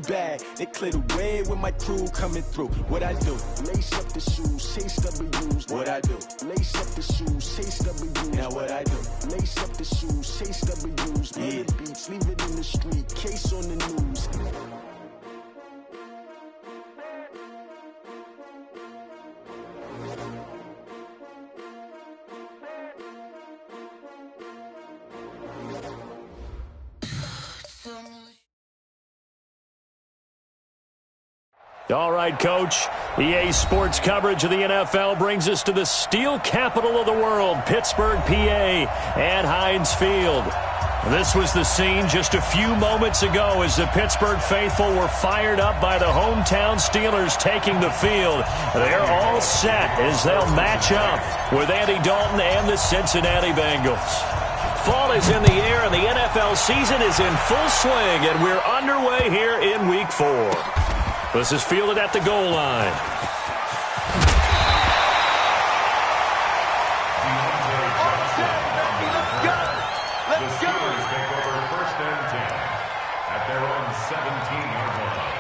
bag. They clear the way with my crew coming through. What I do? Lace up the shoes, chase W's. What I do? Lace up the shoes, chase W's. Now what I do? Lace up the shoes, chase W's. Yeah. The beats, leave it in the street, case on the news. All right, Coach. EA Sports coverage of the NFL brings us to the steel capital of the world, Pittsburgh, PA, at Heinz Field. This was the scene just a few moments ago as the Pittsburgh faithful were fired up by the hometown Steelers taking the field. They're all set as they'll match up with Andy Dalton and the Cincinnati Bengals. Fall is in the air and the NFL season is in full swing, and we're underway here in Week 4. This is fielded at the goal line. Let's go. The Steelers take over 1st and 10 at their own 17-yard line.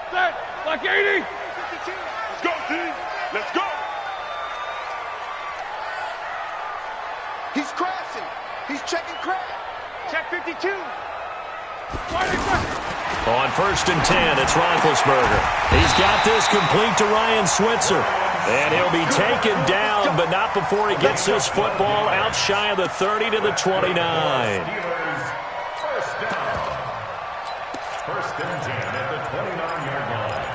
Set. Like 80. Let's go, team. Let's go. He's crashing. He's checking crash. Check 52. On 1st and 10, it's Roethlisberger. He's got this complete to Ryan Switzer. And he'll be taken down, but not before he gets this football out shy of the 30 to the 29. Steelers, 1st down. 1st and 10 at the 29-yard line.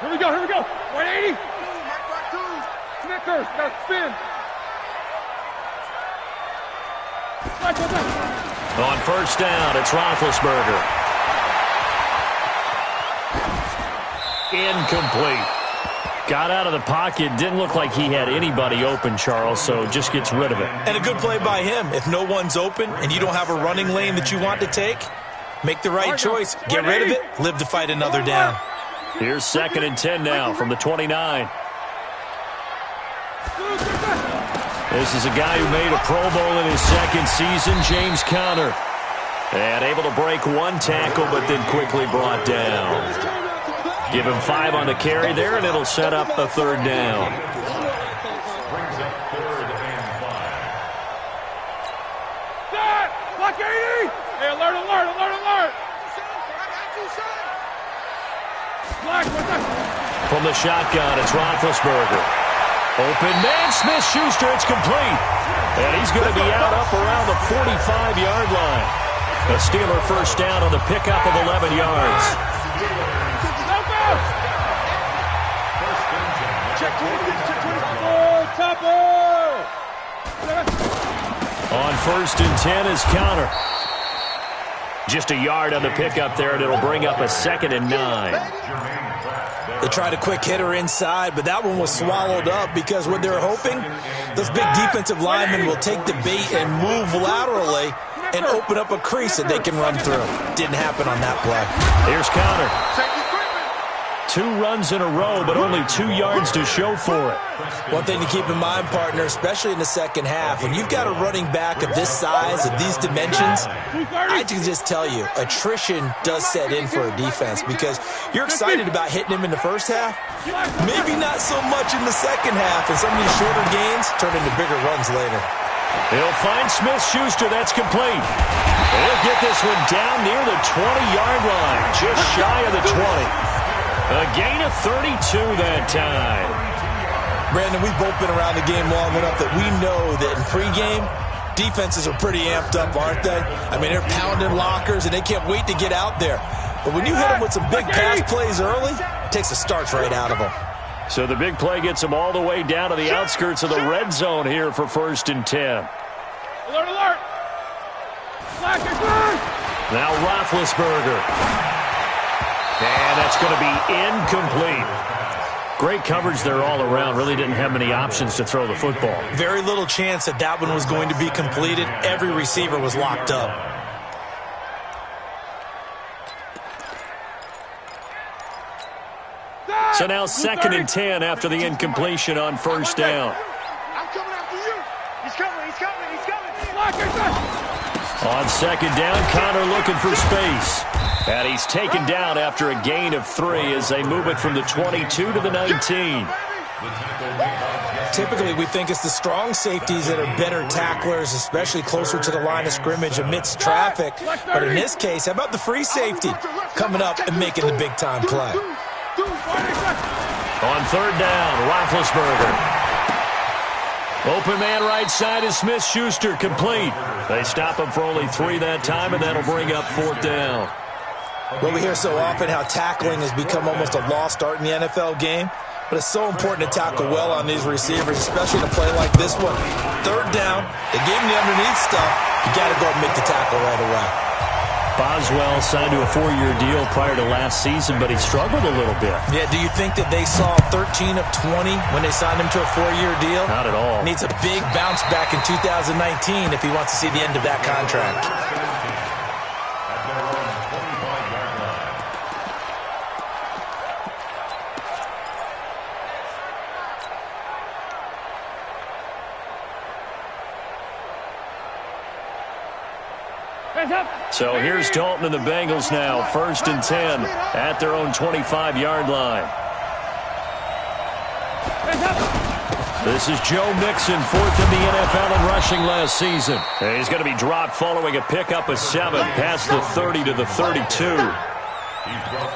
Here we go, here we go. 180. Snickers, got to spin. On 1st down, it's Roethlisberger. Incomplete. Got out of the pocket. Didn't look like he had anybody open, Charles, so just gets rid of it. And a good play by him. If no one's open and you don't have a running lane that you want to take, make the right choice. Get rid of it. Live to fight another down. Here's 2nd and 10 now from the 29. This is a guy who made a Pro Bowl in his 2nd season, James Conner. And able to break one tackle, but then quickly brought down. Give him 5 on the carry there, and it'll set up a 3rd down. Brings up 3rd and 5. Set! Block 80! Hey, alert, alert, alert, alert! Black, what's that? From the shotgun, it's Roethlisberger. Open man, Smith-Schuster, it's complete. And he's going to be out up around the 45-yard line. A Steeler 1st down on the pickup of 11 yards. On 1st and 10 is Conner. Just a yard on the pickup there, and it'll bring up a 2nd and 9. They tried a quick hitter inside, but that one was swallowed up because what they're hoping, those big defensive linemen will take the bait and move laterally and open up a crease that they can run through. Didn't happen on that play. Here's Conner. 2 runs in a row, but only 2 yards to show for it. One thing to keep in mind, partner, especially in the 2nd half, when you've got a running back of this size, of these dimensions, I can just tell you, attrition does set in for a defense because you're excited about hitting him in the 1st half, maybe not so much in the 2nd half, and some of these shorter gains turn into bigger runs later. He'll find Smith-Schuster. That's complete. He'll get this one down near the 20-yard line, just shy of the 20. A gain of 32 that time. Brandon, we've both been around the game long enough that we know that in pregame, defenses are pretty amped up, aren't they? I mean, they're pounding lockers, and they can't wait to get out there. But when you hit them with some big pass plays early, it takes the starch right out of them. So the big play gets them all the way down to the outskirts of the red zone here for 1st and 10. Alert, alert! Now Roethlisberger. And that's going to be incomplete. Great coverage there all around. Really didn't have many options to throw the football. Very little chance that that one was going to be completed. Every receiver was locked up. So now 2nd and 10 after the incompletion on first down. I'm coming after you. He's coming. On 2nd down, Connor looking for space. And he's taken down after a gain of 3 as they move it from the 22 to the 19. Typically, we think it's the strong safeties that are better tacklers, especially closer to the line of scrimmage amidst traffic. But in this case, how about the free safety coming up and making the big-time play? On 3rd down, Roethlisberger. Open man right side is Smith-Schuster, complete. They stop him for only 3 that time, and that'll bring up 4th down. Well, we hear so often how tackling has become almost a lost art in the NFL game. But it's so important to tackle well on these receivers, especially in a play like this one. 3rd down, they gave him the underneath stuff. You got to go and make the tackle right away. Boswell signed to a 4-year deal prior to last season, but he struggled a little bit. Yeah, do you think that they saw 13 of 20 when they signed him to a 4-year deal? Not at all. Needs a big bounce back in 2019 if he wants to see the end of that contract. So here's Dalton and the Bengals now, 1st and 10 at their own 25-yard line. This is Joe Mixon, 4th in the NFL in rushing last season. And he's going to be dropped following a pickup of 7 past the 30 to the 32.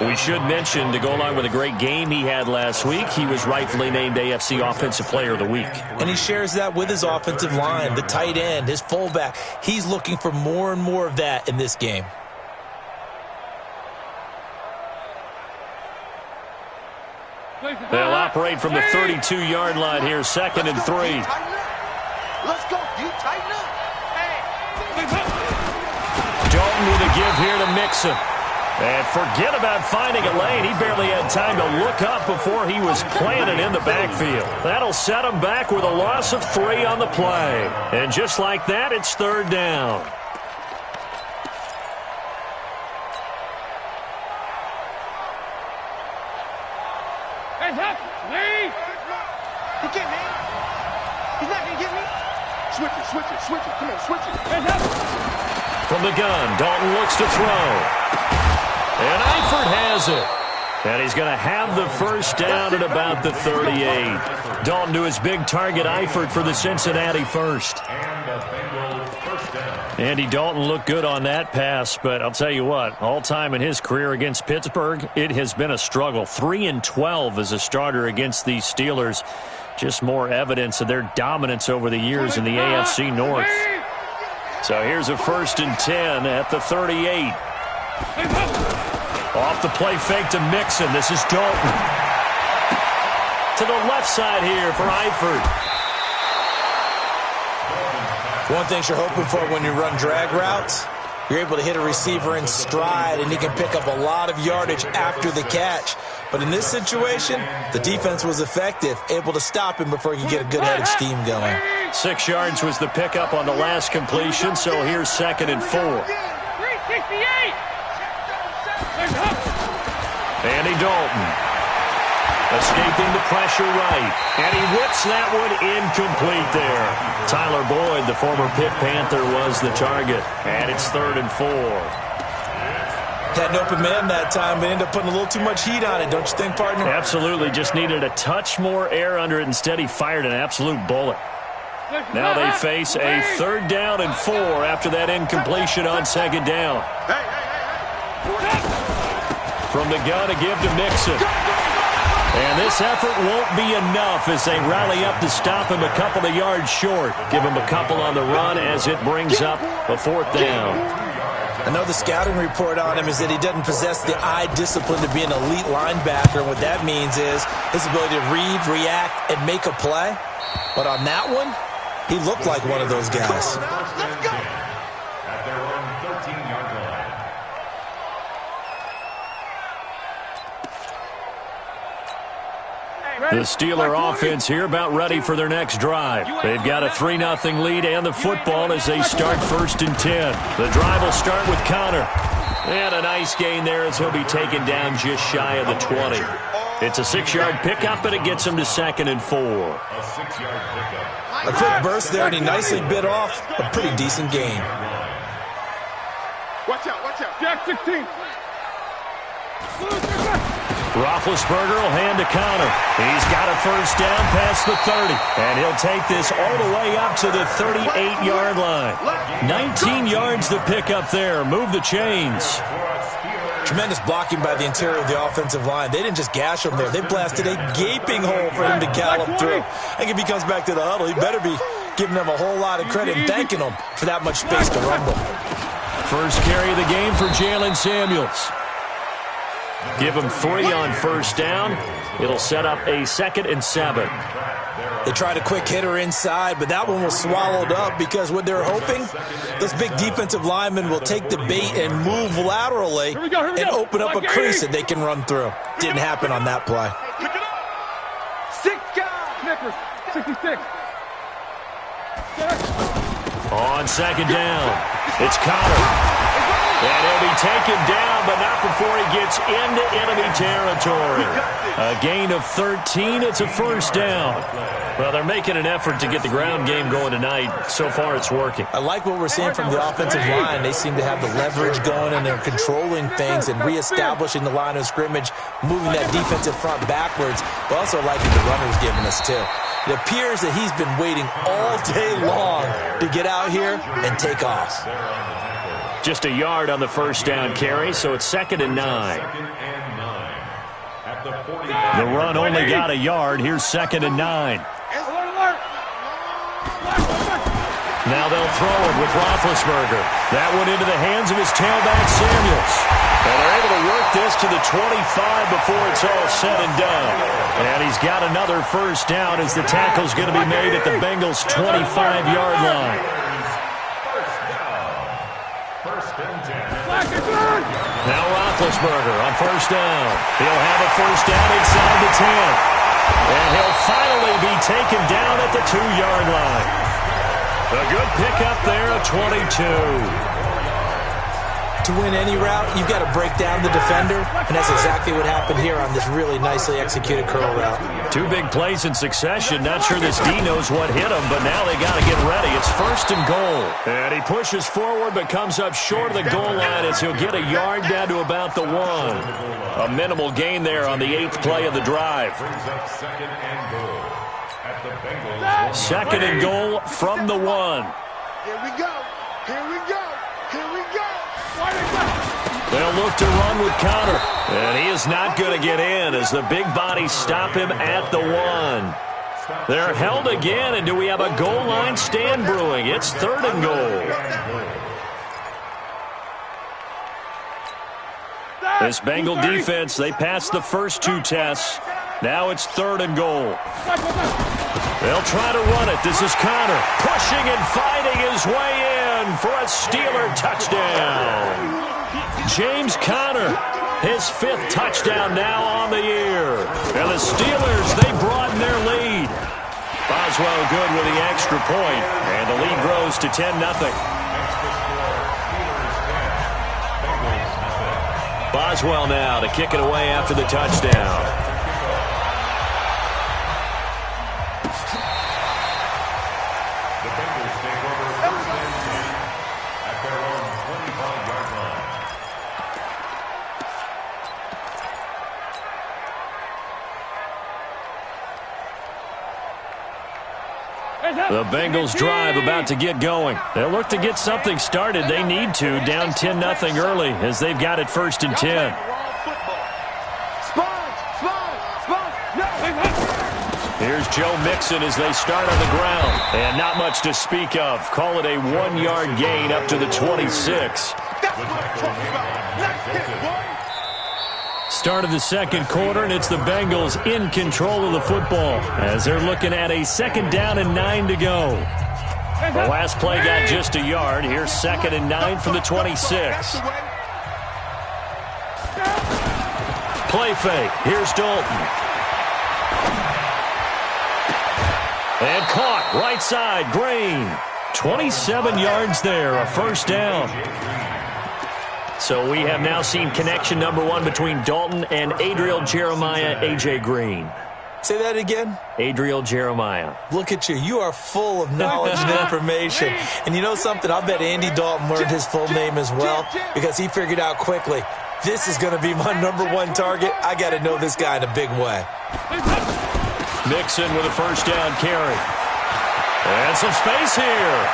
We should mention, to go along with a great game he had last week, he was rightfully named AFC Offensive Player of the Week. And he shares that with his offensive line, the tight end, his fullback. He's looking for more and more of that in this game. They'll operate from the 32-yard line here, 2nd and 3. Let's go. You tighten up. Dalton with a give here to Mixon. And forget about finding a lane. He barely had time to look up before he was planted in the backfield. That'll set him back with a loss of 3 on the play. And just like that, it's 3rd down. He get me. He's not going to get me. Switch it. Come on, switch it. From the gun, Dalton looks to throw. And Eifert has it. And he's going to have the first down at about the 38. Dalton to his big target, Eifert, for the Cincinnati first. Andy Dalton looked good on that pass, but I'll tell you what, all time in his career against Pittsburgh, it has been a struggle. 3-12 as a starter against these Steelers. Just more evidence of their dominance over the years in the AFC North. So here's a 1st and 10 at the 38. Off the play fake to Mixon. This is Dalton. To the left side here for Eifert. One thing you're hoping for when you run drag routes, you're able to hit a receiver in stride, and he can pick up a lot of yardage after the catch. But in this situation, the defense was effective, able to stop him before he could get a good head of steam going. 6 yards was the pickup on the last completion, so here's 2nd and 4. 368. Andy Dalton escaping the pressure right, and he whips that one incomplete there. Tyler Boyd, the former Pitt Panther, was the target, and it's 3rd and 4. Had an open man that time, but ended up putting a little too much heat on it, don't you think, partner? Absolutely, just needed a touch more air under it. Instead, he fired an absolute bullet. Now they face a 3rd down and 4 after that incompletion on 2nd down. From the gun, a give to Mixon. And this effort won't be enough as they rally up to stop him a couple of yards short. Give him a couple on the run as it brings up a 4th down. I know the scouting report on him is that he doesn't possess the eye discipline to be an elite linebacker. And what that means is his ability to read, react, and make a play. But on that one, he looked like one of those guys. Let's go. At their own 13-yard line. The Steeler offense here about ready for their next drive. They've got a 3-0 lead and the football as they start 1st and 10. The drive will start with Connor. And a nice gain there as he'll be taken down just shy of the 20. It's a 6-yard pickup, and it gets him to 2nd and 4. A 6-yard pickup. A quick burst there, and he nicely bit off a pretty decent gain. Watch out, watch out. Jack 16. Roethlisberger will hand to Connor. He's got a first down past the 30, and he'll take this all the way up to the 38-yard line. 19 yards to pick up there. Move the chains. Tremendous blocking by the interior of the offensive line. They didn't just gash him there. They blasted a gaping hole for him to gallop through. I think if he comes back to the huddle, he better be giving them a whole lot of credit and thanking them for that much space to rumble. First carry of the game for Jalen Samuels. Give him 3 on first down. It'll set up a 2nd and 7. They tried a quick hitter inside, but that one was swallowed up because what they're hoping, those big defensive linemen will take the bait and move laterally and open up a crease that they can run through. Didn't happen on that play. 6 guys. Snickers, 66. On 2nd down, it's Connor. And he'll be taken down, but not before he gets into enemy territory. A gain of 13. It's a first down. Well, they're making an effort to get the ground game going tonight. So far, it's working. I like what we're seeing from the offensive line. They seem to have the leverage going, and they're controlling things and reestablishing the line of scrimmage, moving that defensive front backwards, but also liking the runners giving us, too. It appears that he's been waiting all day long to get out here and take off. Just a yard on the first down carry, so it's 2nd and 9. The run only got a yard. Here's 2nd and 9. Now they'll throw it with Roethlisberger. That one into the hands of his tailback, Samuels. And they're able to work this to the 25 before it's all said and done. And he's got another first down as the tackle's going to be made at the Bengals' 25-yard line. Now Roethlisberger on first down. He'll have a first down inside the 10. And he'll finally be taken down at the 2-yard line. A good pickup there, a 22. To win any route, you've got to break down the defender, and that's exactly what happened here on this really nicely executed curl route. 2 big plays in succession. Not sure this D knows what hit him, but now they got to get ready. It's 1st and goal. And he pushes forward but comes up short of the goal line as he'll get a yard down to about the 1. A minimal gain there on the 8th play of the drive. 2nd and goal from the 1. Here we go. Here we go. Here we go. They'll look to run with Connor. And he is not going to get in as the big bodies stop him at the 1. They're held again, and do we have a goal line stand brewing? It's 3rd and goal. This Bengal defense, they passed the first 2 tests. Now it's 3rd and goal. They'll try to run it. This is Connor pushing and fighting his way in for a Steeler touchdown. James Conner, his 5th touchdown now on the year. And the Steelers, they broaden their lead. Boswell good with the extra point, and the lead grows to 10-0. Boswell now to kick it away after the touchdown. The Bengals drive about to get going. They'll look to get something started. They need to, down 10-0 early as they've got it 1st and 10. Here's Joe Mixon as they start on the ground. And not much to speak of. Call it a 1-yard gain up to the 26. Start of the 2nd quarter, and it's the Bengals in control of the football as they're looking at a 2nd down and 9 to go. The last play got just a yard. Here's 2nd and 9 from the 26. Play fake. Here's Dalton. And caught right side, Green. 27 yards there, a first down. So we have now seen connection number 1 between Dalton and Adriel Jeremiah, A.J. Green. Say that again? Adriel Jeremiah. Look at you. You are full of knowledge and information. And you know something? I bet Andy Dalton learned his full name as well because he figured out quickly, this is going to be my number 1 target. I got to know this guy in a big way. Mixon with a first down carry. And some space here.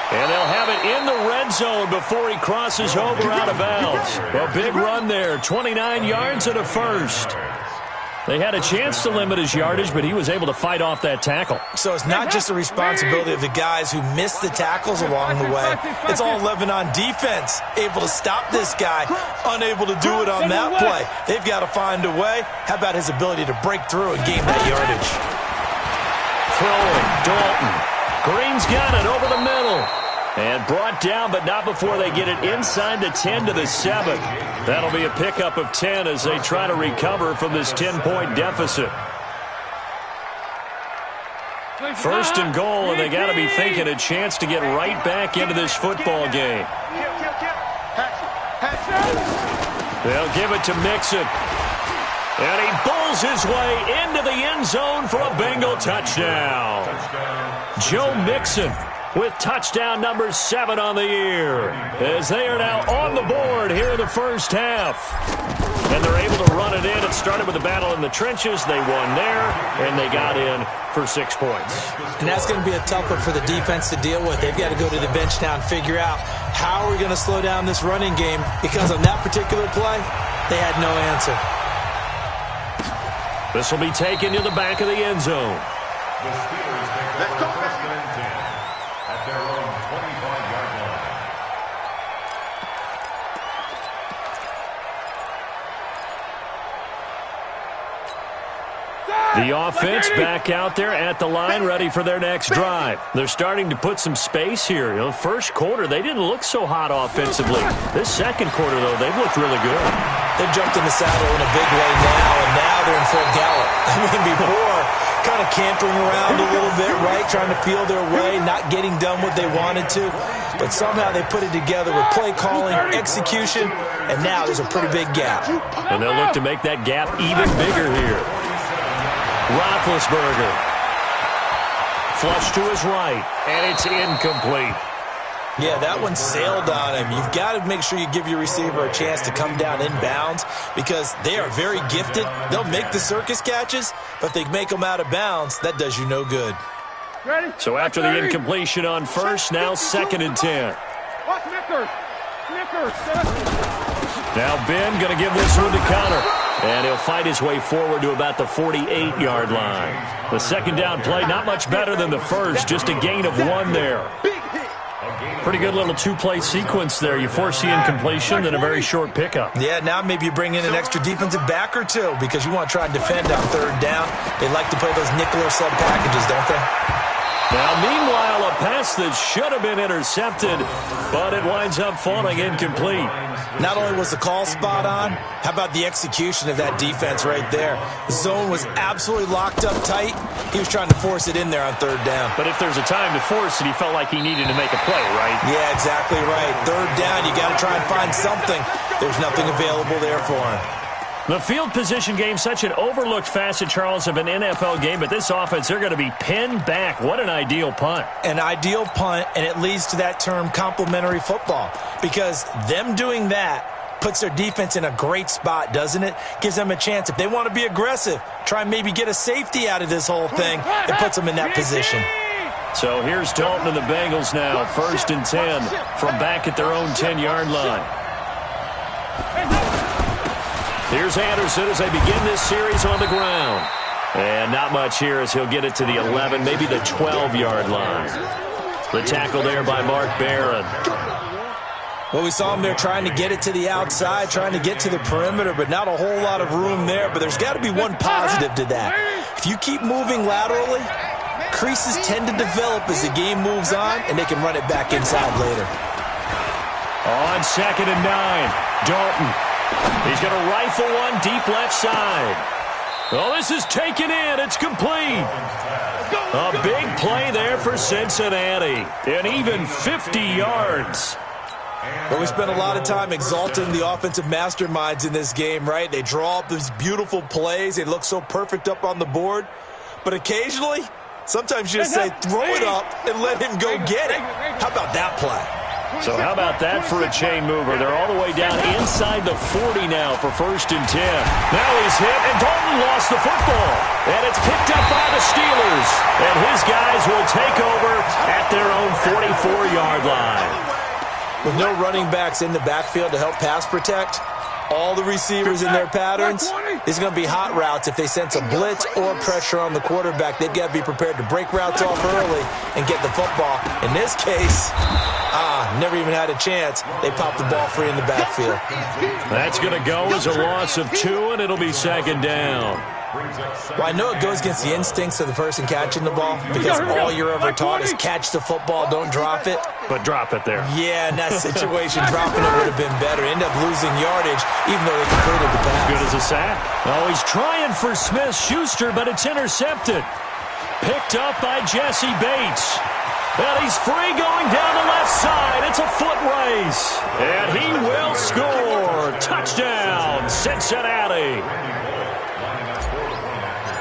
And they'll have it in the red zone before he crosses over out of bounds. A big run there, 29 yards and a first. They had a chance to limit his yardage, but he was able to fight off that tackle. So it's not just the responsibility of the guys who missed the tackles along the way. It's all 11 on defense, able to stop this guy, unable to do it on that play. They've got to find a way. How about his ability to break through and gain that yardage? Throwing, Dalton. Green's got it over the middle. And brought down, but not before they get it inside the 10 to the 7. That'll be a pickup of 10 as they try to recover from this 10-point deficit. First and goal, and they got to be thinking a chance to get right back into this football game. They'll give it to Mixon. And he bowls his way into the end zone for a Bengal touchdown. Joe Mixon with touchdown number 7 on the year, as they are now on the board here in the first half. And they're able to run it in. It started with a battle in the trenches. They won there, and they got in for 6 points. And that's going to be a tough one for the defense to deal with. They've got to go to the bench now and figure out how are we going to slow down this running game, because on that particular play, they had no answer. This will be taken to the back of the end zone. The Steelers take over first and 10 at their own 25-yard line. The offense back out there at the line, ready for their next drive. They're starting to put some space here. You know, first quarter, they didn't look so hot offensively. This second quarter, though, they've looked really good. They've jumped in the saddle in a big way now, and now they're in full gallop. I mean, before, kind of cantering around a little bit, right, trying to feel their way, not getting done what they wanted to. But somehow they put it together with play calling, execution, and now there's a pretty big gap. And they'll look to make that gap even bigger here. Roethlisberger. Flush to his right, and it's incomplete. Yeah, that one sailed on him. You've got to make sure you give your receiver a chance to come down inbounds because they are very gifted. They'll make the circus catches, but they make them out of bounds. That does you no good. So after the incompletion on first, now 2nd and 10. Now Ben going to give this one to Connor. And he'll fight his way forward to about the 48-yard line. The second down play, not much better than the first, just a gain of 1 there. Pretty good little 2-play sequence there. You force the incompletion, then a very short pickup. Yeah, now maybe you bring in an extra defensive back or two because you want to try and defend on 3rd down. They like to play those nickel or sub packages, don't they? Now, meanwhile, a pass that should have been intercepted, but it winds up falling incomplete. Not only was the call spot on, how about the execution of that defense right there? The zone was absolutely locked up tight. He was trying to force it in there on 3rd down. But if there's a time to force it, he felt like he needed to make a play, right? Yeah, exactly right. 3rd down, you got to try and find something. There's nothing available there for him. The field position game, such an overlooked facet, Charles, of an NFL game, but this offense, they're going to be pinned back. What an ideal punt. An ideal punt, and it leads to that term complementary football, because them doing that puts their defense in a great spot, doesn't it? Gives them a chance. If they want to be aggressive, try and maybe get a safety out of this whole thing, it puts them in that position. So here's Dalton and the Bengals now, 1st and 10 from back at their own 10-yard line. Here's Anderson as they begin this series on the ground. And not much here as he'll get it to the 11, maybe the 12-yard line. The tackle there by Mark Barron. Well, we saw him there trying to get it to the outside, trying to get to the perimeter, but not a whole lot of room there. But there's got to be one positive to that. If you keep moving laterally, creases tend to develop as the game moves on, and they can run it back inside later. On 2nd and 9, Dalton. He's going to rifle one deep left side. Oh, this is taken in. It's complete. A big play there for Cincinnati. And even 50 yards. But we spent a lot of time exalting the offensive masterminds in this game, right? They draw up these beautiful plays. They look so perfect up on the board. But occasionally, sometimes you just say, throw it up and let him go get it. How about that play? So how about that for a chain mover? They're all the way down inside the 40 now for 1st and 10. Now he's hit, and Dalton lost the football. And it's picked up by the Steelers. And his guys will take over at their own 44-yard line. With no running backs in the backfield to help pass protect, all the receivers in their patterns, it's going to be hot routes. If they sense a blitz or pressure on the quarterback, they've got to be prepared to break routes off early and get the football. In this case, never even had a chance. They popped the ball free in the backfield. That's going to go as a loss of 2, and it'll be 2nd down. Well, I know it goes against the instincts of the person catching the ball because all you're ever taught is catch the football, don't drop it. But drop it there. Yeah, in that situation, dropping it would have been better. End up losing yardage, even though they completed the pass. Good as a sack. Oh, he's trying for Smith-Schuster, but it's intercepted. Picked up by Jesse Bates. And he's free going down the left side. It's a foot race. And he will score. Touchdown, Cincinnati.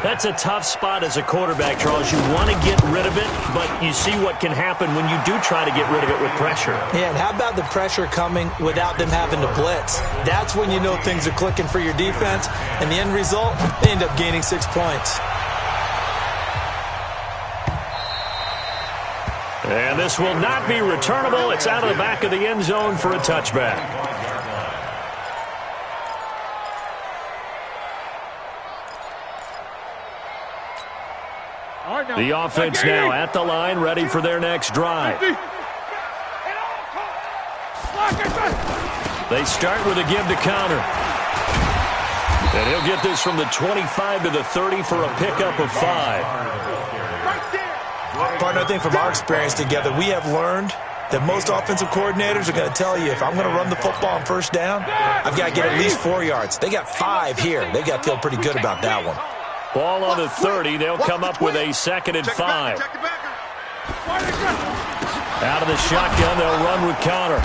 That's a tough spot as a quarterback, Charles. You want to get rid of it, but you see what can happen when you do try to get rid of it with pressure. Yeah, and how about the pressure coming without them having to blitz? That's when you know things are clicking for your defense, and the end result, they end up gaining 6 points. And this will not be returnable. It's out of the back of the end zone for a touchback. The offense now at the line, ready for their next drive. They start with a give to counter. And he'll get this from the 25 to the 30 for a pickup of 5. Partner, I think from our experience together, we have learned that most offensive coordinators are going to tell you, if I'm going to run the football on 1st down, I've got to get at least 4 yards. They got 5 here. They've got to feel pretty good about that one. Ball on the 30. They'll come up with a 2nd and 5. Out of the shotgun, they'll run with counter.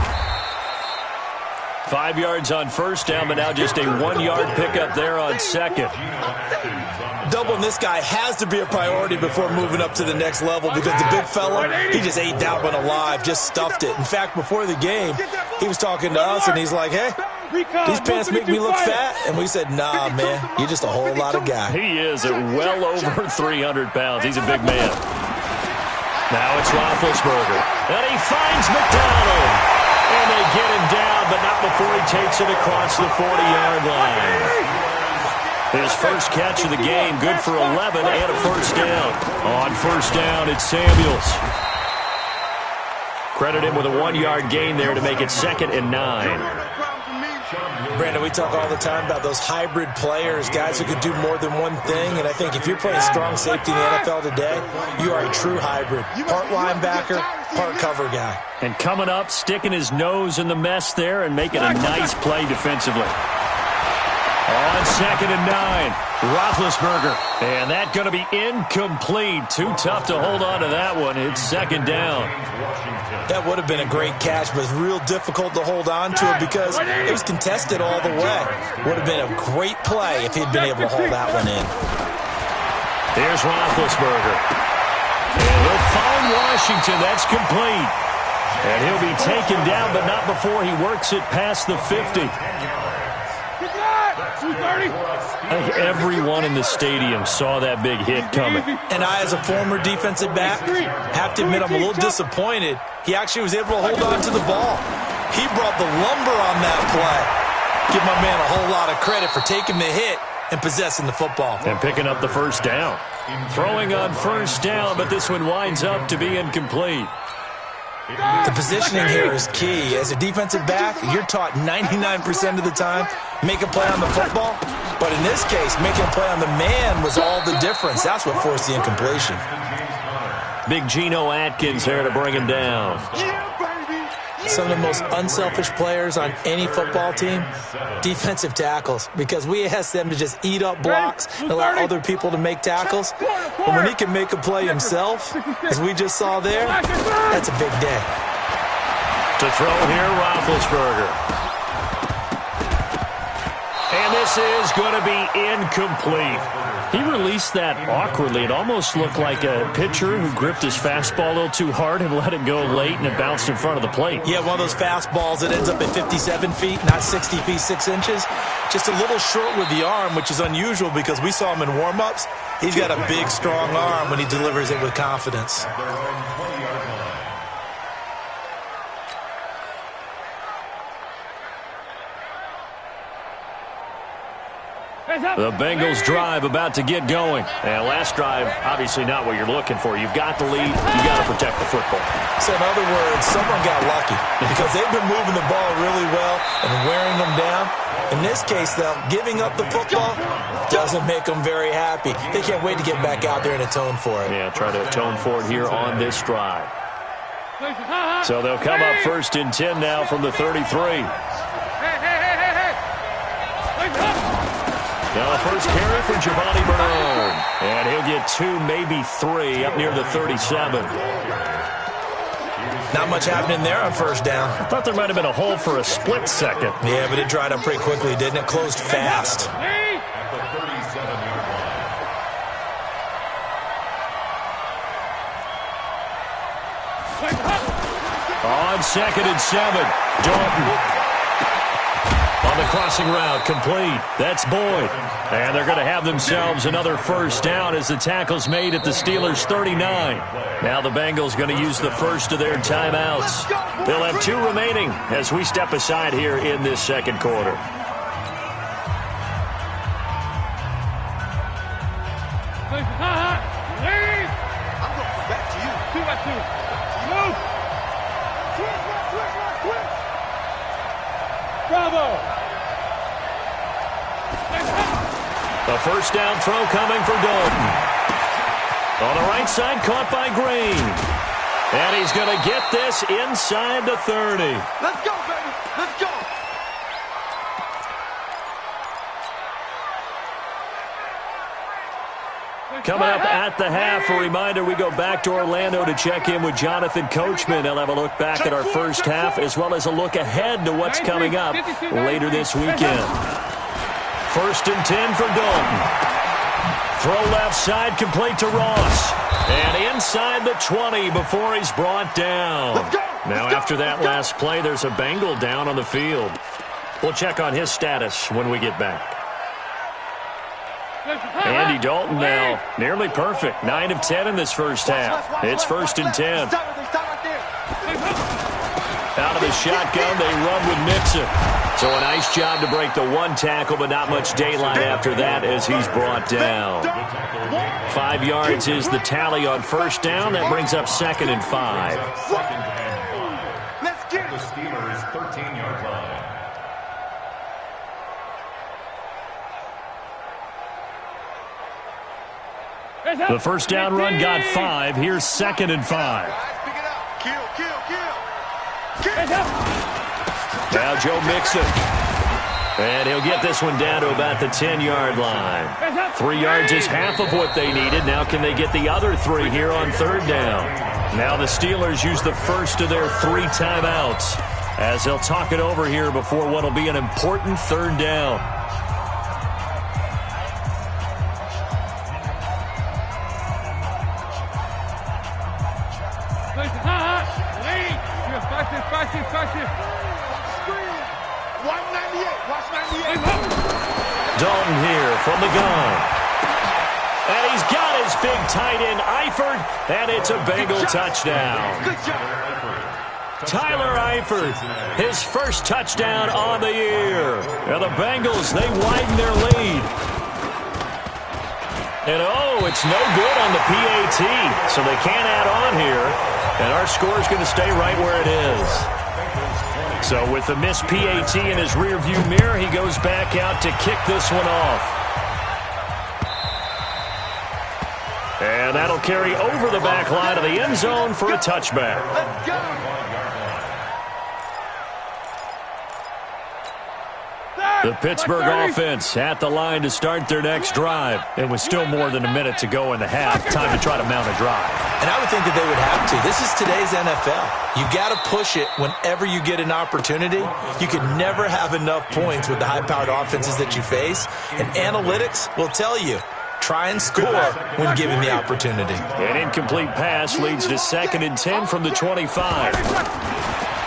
5 yards on 1st down, but now just a 1-yard pickup there on 2nd. Doubling this guy has to be a priority before moving up to the next level because the big fella, he just ate that one alive, just stuffed it. In fact, before the game, he was talking to us, and he's like, hey, these pants make me look fat. And we said, nah, man, you're just a whole lot of guy. He is at well over 300 pounds. He's a big man. Now it's Roethlisberger. And he finds McDonald. And they get him down, but not before he takes it across the 40-yard line. His first catch of the game, good for 11 and a 1st down. On 1st down, it's Samuels. Credit him with a 1-yard gain there to make it 2nd and 9. Brandon, we talk all the time about those hybrid players, guys who could do more than one thing, and I think if you're playing strong safety in the NFL today, you are a true hybrid. Part linebacker, part cover guy. And coming up, sticking his nose in the mess there and making a nice play defensively. On 2nd and 9, Roethlisberger. And that's going to be incomplete. Too tough to hold on to that one. It's 2nd down. That would have been a great catch, but it's real difficult to hold on to it because it was contested all the way. Would have been a great play if he'd been able to hold that one in. Here's Roethlisberger. And he'll find Washington. That's complete. And he'll be taken down, but not before he works it past the 50. I think everyone in the stadium saw that big hit coming. And I, as a former defensive back, have to admit I'm a little disappointed. He actually was able to hold on to the ball. He brought the lumber on that play. Give my man a whole lot of credit for taking the hit and possessing the football. And picking up the 1st down. Throwing on 1st down, but this one winds up to be incomplete. The positioning here is key. As a defensive back, you're taught 99% of the time, make a play on the football. But in this case, making a play on the man was all the difference. That's what forced the incompletion. Big Geno Atkins there to bring him down. Some of the most unselfish players on any football team, defensive tackles, because we ask them to just eat up blocks and allow other people to make tackles. But when he can make a play himself, as we just saw there, that's a big day. To throw here, Roethlisberger. And this is going to be incomplete. He released that awkwardly. It almost looked like a pitcher who gripped his fastball a little too hard and let it go late, and it bounced in front of the plate. Yeah, one of those fastballs that ends up at 57 feet, not 60 feet, 6 inches. Just a little short with the arm, which is unusual because we saw him in warm-ups. He's got a big, strong arm when he delivers it with confidence. The Bengals drive about to get going. And last drive, obviously not what you're looking for. You've got the lead. You've got to protect the football. So in other words, someone got lucky because they've been moving the ball really well and wearing them down. In this case, though, giving up the football doesn't make them very happy. They can't wait to get back out there and atone for it. Yeah, try to atone for it here on this drive. So they'll come up 1st and 10 now from the 33. Now the first carry for Giovanni Bernard. And he'll get 2, maybe 3 up near the 37. Not much happening there on 1st down. I thought there might have been a hole for a split second. Yeah, but it dried up pretty quickly, didn't it? Closed fast. On 2nd and 7, Dalton. On the crossing route, complete. That's Boyd. And they're going to have themselves another 1st down as the tackle's made at the Steelers' 39. Now the Bengals going to use the first of their timeouts. They'll have 2 remaining as we step aside here in this 2nd quarter. The 1st down throw coming for Dalton. On the right side, caught by Green. And he's going to get this inside the 30. Let's go, baby. Let's go. Coming up at the half, a reminder, we go back to Orlando to check in with Jonathan Coachman. He'll have a look back at our 1st half as well as a look ahead to what's coming up later this weekend. 1st and 10 for Dalton. Throw left side, complete to Ross. And inside the 20 before he's brought down. Now after that last play, there's a Bengal down on the field. We'll check on his status when we get back. Andy Dalton now nearly perfect. 9 of 10 in this 1st half. It's 1st and 10. Out of the shotgun, they run with Mixon. So a nice job to break the 1 tackle, but not much daylight after that as he's brought down. 5 yards is the tally on 1st down. That brings up 2nd and 5. Let's get the Steelers' 13-yard line. The 1st down run got 5. Here's 2nd and 5. Now Joe Mixon. And he'll get this one down to about the 10-yard line. 3 yards is half of what they needed. Now can they get the other 3 here on 3rd down? Now the Steelers use the first of their 3 timeouts as they'll talk it over here before what will be an important 3rd down. Dalton here from the gun. And he's got his big tight end, Eifert, and it's a Bengal touchdown. Tyler Eifert, his first touchdown on the year. And the Bengals, they widen their lead. And oh, it's no good on the PAT, so they can't add on here. And our score is going to stay right where it is. So with the missed PAT in his rearview mirror, he goes back out to kick this one off. And that'll carry over the back line of the end zone for a touchback. Let's go. The Pittsburgh offense at the line to start their next drive. It was still more than a minute to go in the half. Time to try to mount a drive. And I would think that they would have to. This is today's NFL. You got to push it whenever you get an opportunity. You can never have enough points with the high-powered offenses that you face. And analytics will tell you, try and score when given the opportunity. An incomplete pass leads to 2nd and 10 from the 25.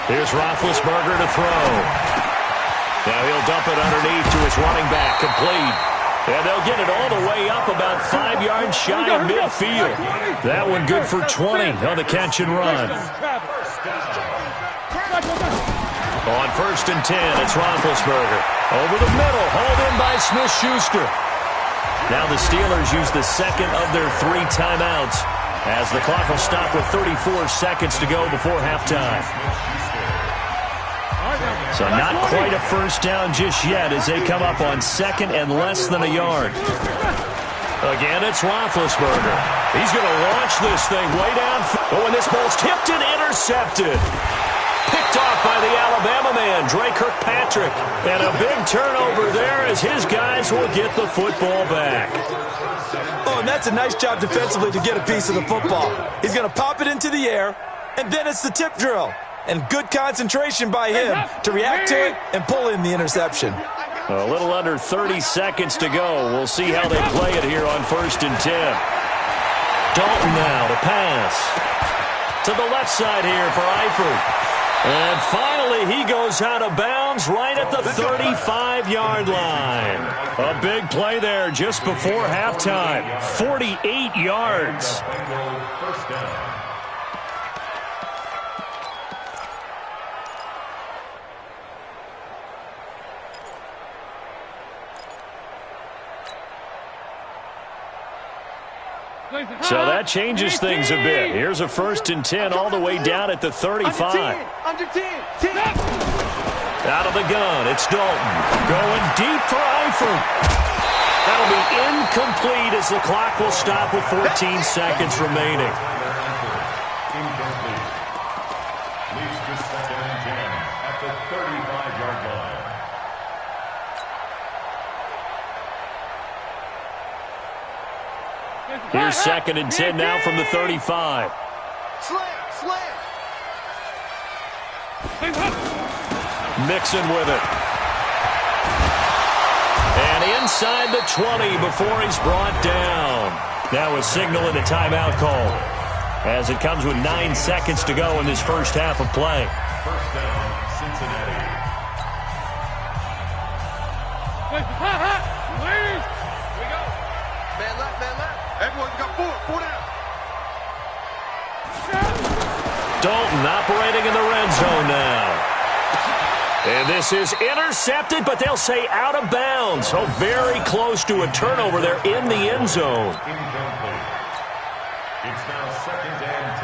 Here's Roethlisberger to throw. Now he'll dump it underneath to his running back, complete. And they'll get it all the way up about 5 yards shy of midfield. That one good for 20 on the catch and run. On 1st and 10, it's Roethlisberger. Over the middle, hauled in by Smith-Schuster. Now the Steelers use the second of their 3 timeouts as the clock will stop with 34 seconds to go before halftime. So not quite a first down just yet as they come up on 2nd and less than a yard. Again, it's Roethlisberger. He's going to launch this thing way down. Oh, and this ball's tipped and intercepted. Picked off by the Alabama man, Dre Kirkpatrick. And a big turnover there as his guys will get the football back. Oh, and that's a nice job defensively to get a piece of the football. He's going to pop it into the air, and then it's the tip drill. And good concentration by him to react to it and pull in the interception. A little under 30 seconds to go. We'll see how they play it here on 1st and 10. Dalton now to pass. To the left side here for Eifert. And finally, he goes out of bounds right at the 35-yard line. A big play there just before halftime. 48 yards. First down. So that changes things a bit. Here's a 1st and 10 all the way down at the 35. Under 10. Out of the gun, it's Dalton. Going deep for Eifert. That'll be incomplete as the clock will stop with 14 seconds remaining. Incomplete. Leads to 2nd and 10 at the 35-yard line. Here's 2nd and 10 now from the 35. Slam. Mixon with it. And inside the 20 before he's brought down. Now a signal and a timeout call as it comes with 9 seconds to go in this first half of play. First down, Cincinnati. Ladies, we go. Man left. Everyone's got 4 down. Dalton operating in the red zone now. And this is intercepted, but they'll say out of bounds. So very close to a turnover there in the end zone. Incomplete. It's now 2nd and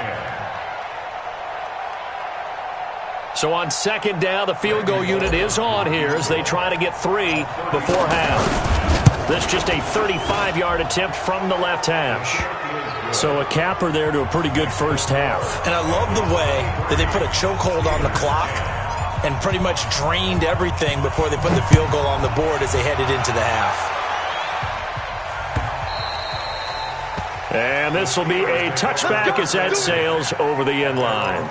10. So on 2nd down, the field goal unit is on here as they try to get 3 before half. This just a 35-yard attempt from the left hash. So a capper there to a pretty good first half. And I love the way that they put a chokehold on the clock and pretty much drained everything before they put the field goal on the board as they headed into the half. And this will be a touchback as that sails over the end line.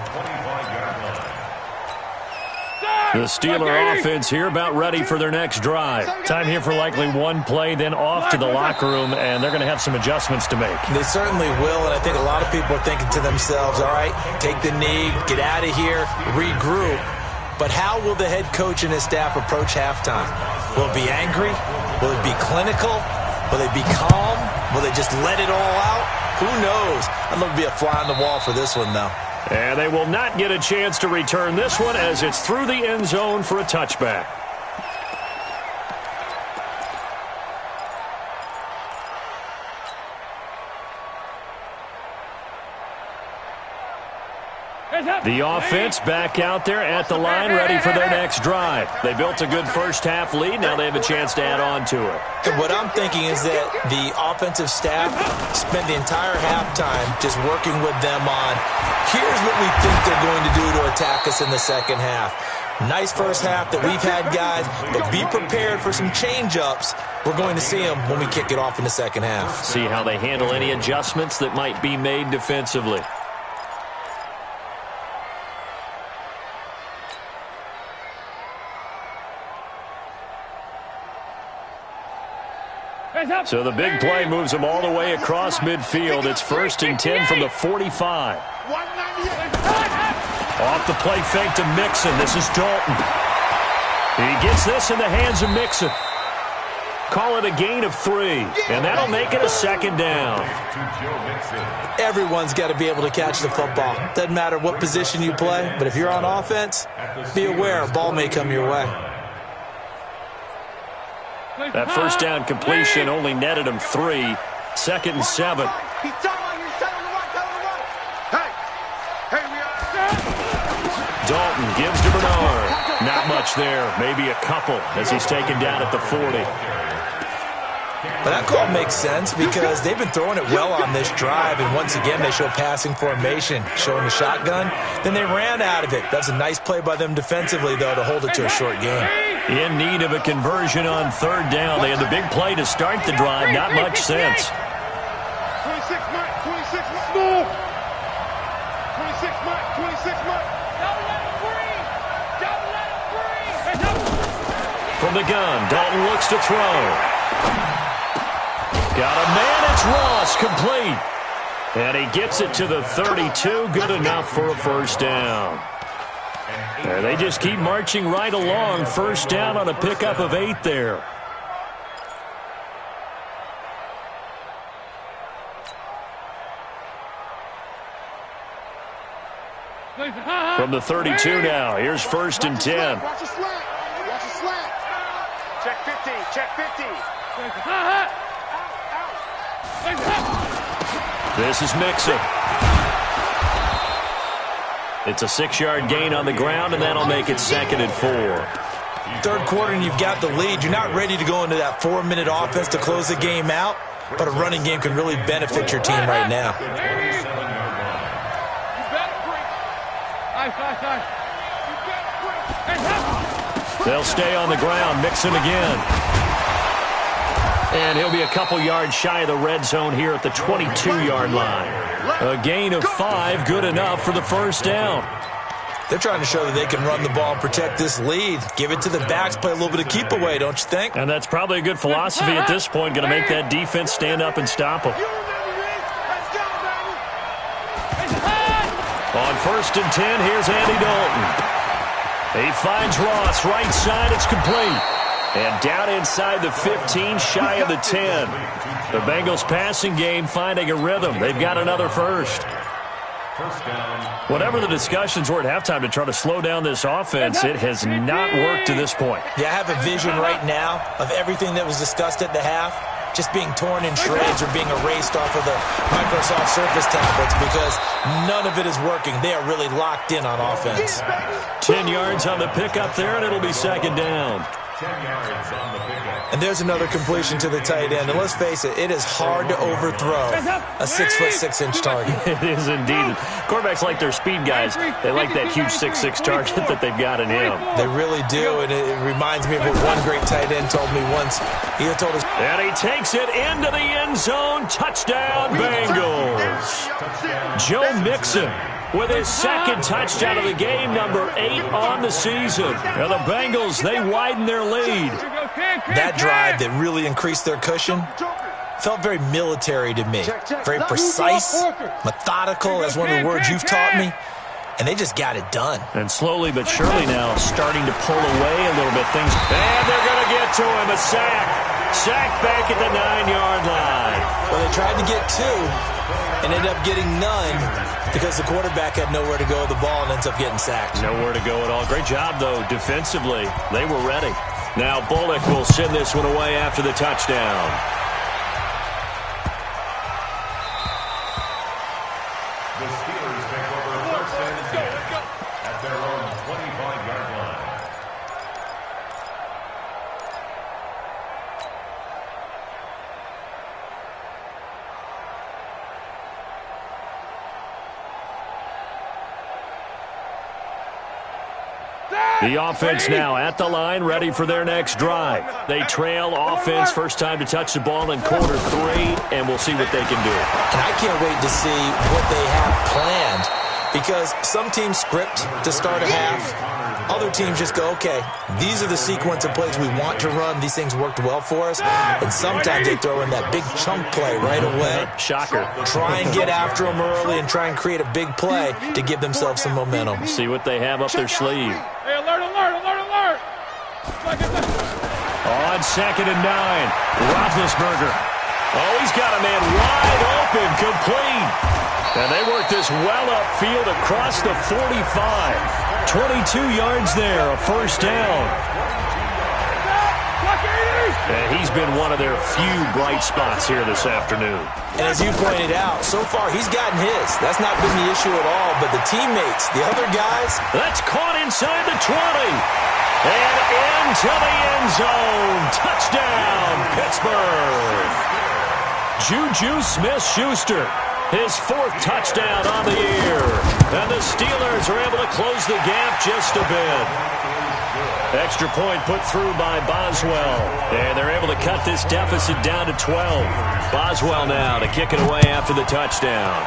The Steeler offense here about ready for their next drive. Time here for likely one play, then off to the locker room, and they're going to have some adjustments to make. They certainly will, and I think a lot of people are thinking to themselves, all right, take the knee, get out of here, regroup. But how will the head coach and his staff approach halftime? Will it be angry? Will it be clinical? Will they be calm? Will they just let it all out? Who knows? I'd love to be a fly on the wall for this one, though. And they will not get a chance to return this one as it's through the end zone for a touchback. The offense back out there at the line, ready for their next drive. They built a good first half lead. Now they have a chance to add on to it. And what I'm thinking is that the offensive staff spent the entire halftime just working with them on, here's what we think they're going to do to attack us in the second half. Nice first half that we've had, guys, but be prepared for some change-ups. We're going to see them when we kick it off in the second half. See how they handle any adjustments that might be made defensively. So the big play moves them all the way across midfield. It's 1st and 10 from the 45. Off the play fake to Mixon. This is Dalton. He gets this in the hands of Mixon. Call it a gain of 3, and that'll make it a 2nd down. Everyone's got to be able to catch the football. Doesn't matter what position you play, but if you're on offense, be aware a ball may come your way. That first down completion only netted him 3. 2nd and 7. Dalton gives to Bernard. Not much there. Maybe a couple as he's taken down at the 40. But that call makes sense because they've been throwing it well on this drive, and once again they show passing formation, showing the shotgun. Then they ran out of it. That's a nice play by them defensively, though, to hold it to a short game. In need of a conversion on 3rd down. They had the big play to start the drive. Not much sense. 26 Mike, 26 Mike. 26 Mike, 26 Mike. Don't let him breathe. Don't let him breathe. From the gun, Dalton looks to throw. Got a man, it's Ross, complete. And he gets it to the 32, good enough for a 1st down. And they just keep marching right along. 1st down on a pickup of 8 there. From the 32 now, here's 1st and 10. Watch the slant. Watch the slant. Check 50. Check 50. This is Mixon. It's a 6-yard gain on the ground, and that'll make it 2nd and 4. 3rd quarter, and you've got the lead. You're not ready to go into that 4-minute offense to close the game out, but a running game can really benefit your team right now. They'll stay on the ground. Mixon again. And he'll be a couple yards shy of the red zone here at the 22-yard line. A gain of 5, good enough for the 1st down. They're trying to show that they can run the ball and protect this lead. Give it to the backs, play a little bit of keep away, don't you think? And that's probably a good philosophy at this point. Going to make that defense stand up and stop them. On 1st and 10, here's Andy Dalton. He finds Ross, right side, it's complete. And down inside the 15, shy of the 10. The Bengals passing game finding a rhythm. They've got another 1st. Whatever the discussions were at halftime to try to slow down this offense, it has not worked to this point. Yeah, I have a vision right now of everything that was discussed at the half just being torn in shreds or being erased off of the Microsoft Surface tablets because none of it is working. They are really locked in on offense. 10 yards on the pickup there, and it'll be 2nd down. 10 yards on the pickup. And there's another completion to the tight end. And let's face it, it is hard to overthrow a 6'6" target. It is indeed. Quarterbacks like their speed guys. They like that huge 6'6" target that they've got in him. They really do, and it reminds me of what one great tight end told me once. He told us. And he takes it into the end zone. Touchdown, Bengals. Joe Mixon with his 2nd touchdown of the game, number 8 on the season. And the Bengals, they widen their lead. That drive that really increased their cushion felt very military to me. Very precise, methodical, that's one of the words you've taught me. And they just got it done. And slowly but surely now starting to pull away a little bit. And they're going to get to him. A sack. Sack back at the 9-yard line. Well, they tried to get 2 and ended up getting none because the quarterback had nowhere to go with the ball and ends up getting sacked. Nowhere to go at all. Great job, though, defensively. They were ready. Now Bullock will send this one away after the touchdown. The Steelers take over 1st and 10 at their own 25-yard line. The offense now at the line, ready for their next drive. They trail offense, first time to touch the ball in quarter 3, and we'll see what they can do. And I can't wait to see what they have planned, because some teams script to start a half. Other teams just go, okay, these are the sequence of plays we want to run. These things worked well for us. And sometimes they throw in that big chunk play right away. Shocker. Try and get after them early and try and create a big play to give themselves some momentum. See what they have up their sleeve. Hey, alert, alert, alert, alert. On 2nd and 9, Roethlisberger. Oh, he's got a man wide open, complete. And they work this well upfield across the 45. 22 yards there, a first down. And he's been one of their few bright spots here this afternoon. And as you pointed out, so far he's gotten his. That's not been the issue at all, but the teammates, the other guys. That's caught inside the 20. And into the end zone. Touchdown, Pittsburgh. Juju Smith-Schuster. His 4th touchdown on the year. And the Steelers are able to close the gap just a bit. Extra point put through by Boswell. And they're able to cut this deficit down to 12. Boswell now to kick it away after the touchdown.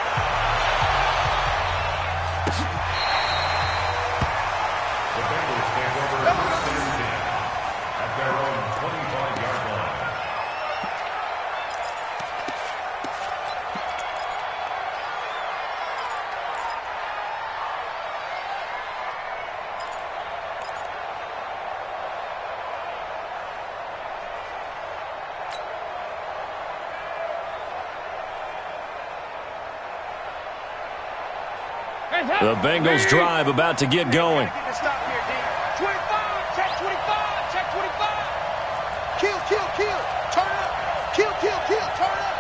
The Bengals drive about to get going. 25, check 25, check 25. Kill, kill, kill, turn up. Kill, kill, kill, turn up.